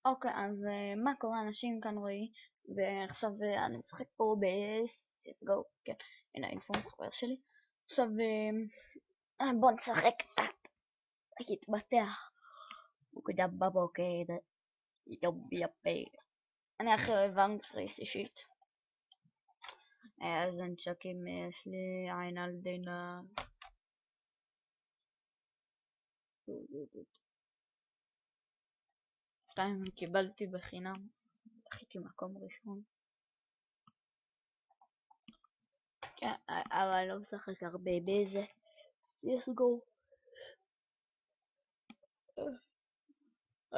אוקיי, אז מה קורה אנשים כאן רואי, ועכשיו אני משחק פה ב-CSGO, כן, הנה האינפום חבר שלי. עכשיו בוא נשחק קצת, להתבטח, מוקדם בבוקר, יום יפה. אני הכי אוהב אנגסריס אישית. אז הנשקים יש לי עין על דינה. שתיים קיבלתי בחינם, זכיתי מקום ראשון. כן, אבל לא משחק הרבה בזה CSGO.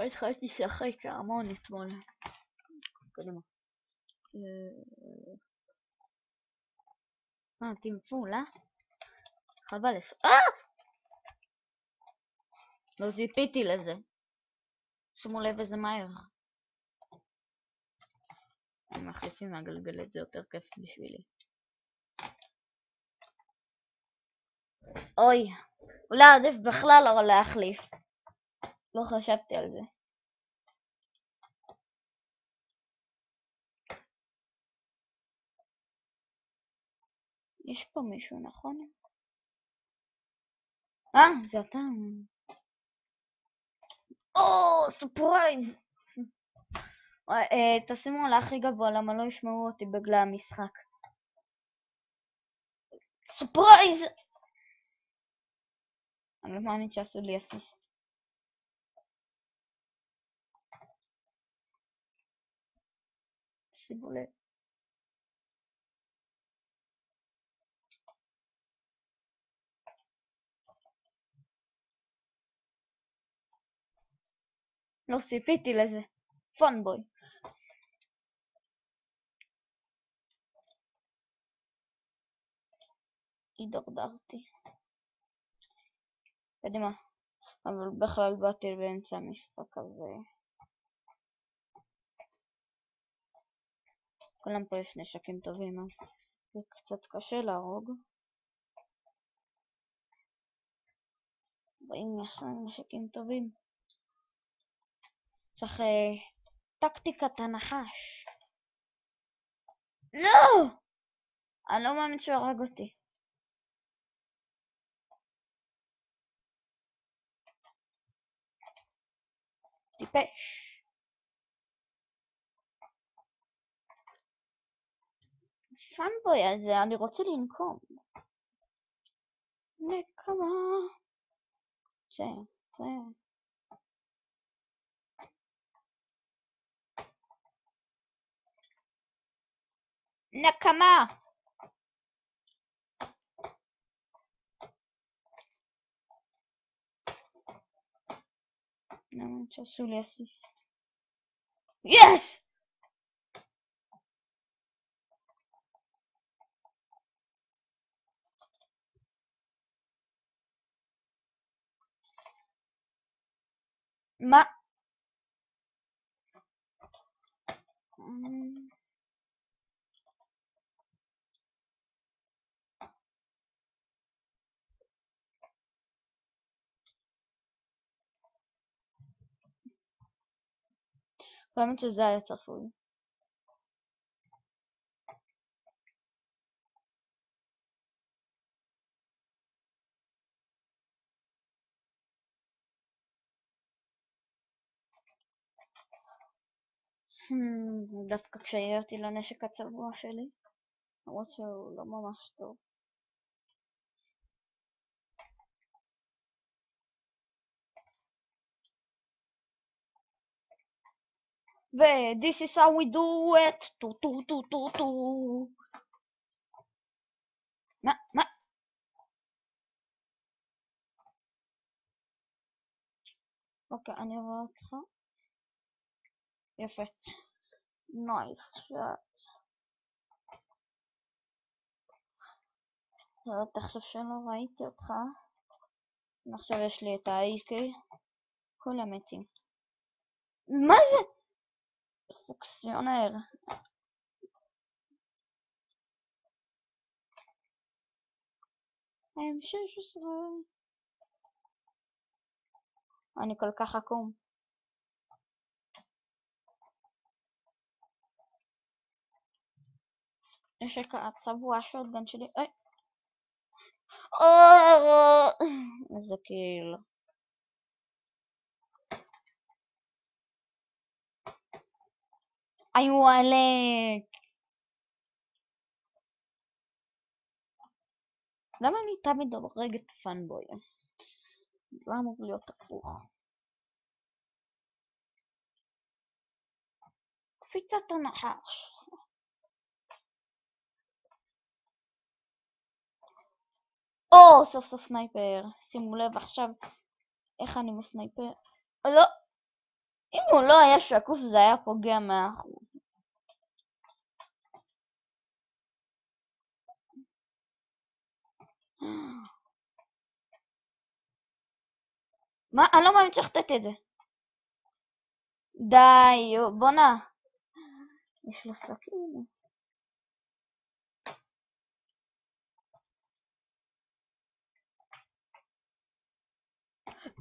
התחלתי לשחק המון אתמול. קדימה. טינפול, חבל לא ציפיתי לזה. שימו לב איזה מהר. הם מחליפים מהגלגלת, זה יותר כיף בשבילי. אוי, אולי עדיף בכלל לא להחליף. לא חשבתי על זה. יש פה מישהו, נכון? זה אתה. סופרייז! תשימו על הכי גבוה, למה לא ישמעו אותי בגלל המשחק. סופרייז! אני לא מאמין שעשו לי אסיסט. שימו לב. לא ציפיתי לזה. פאנבוי. הידרדרתי. קדימה. אבל בכלל באתי באמצע המשחק הזה. כולם פה יש נשקים טובים, אז זה קצת קשה להרוג. ואם יש לנו נשקים טובים, צריך טקטיקת הנחש. לא! אני לא מאמין שהוא הרג אותי. טיפש. פאנבוי הזה, אני רוצה לנקום. נקמה. זה. נקמה! למה שעשו לי אסיסט? יש! מה? באמת שזה היה צפוי. דווקא כשהייתי לנשק הצבוע שלי, למרות שהוא לא ממש טוב. This is how we do it. טו. מה? אוקיי, אני רואה אותך. יפה. נייס שוט. לא תחשוב שלא ראיתי אותך. עכשיו יש לי את ה-AK. כולם מתים. מה זה? פוקסיונר. M16. אני כל כך עקום. נשק הצבוע השוטגן שלי. איזה קיל. איי וואלק. למה אני תמיד הורגת פאנבוי? זה אמור להיות הפוך. קפיצת הנחש. סוף סוף סנייפר. שימו לב עכשיו איך אני מסנייפר. לא. אם הוא לא היה שקוף זה היה פוגע 100%. מה? אני לא מאמין צריך לתת את זה. די, בואנה. יש לו סכין.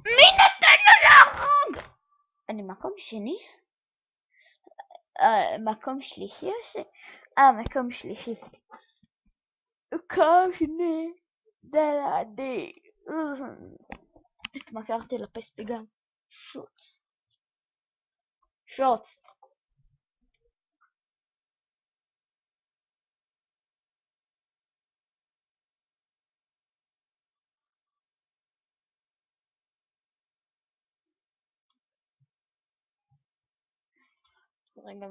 מי נתן לו להרוג? אני מקום שני? מקום שלישי או ש... מקום שלישי. מקום שני. דלעדי. התמכרתי לפסטיגל. שוט. רגע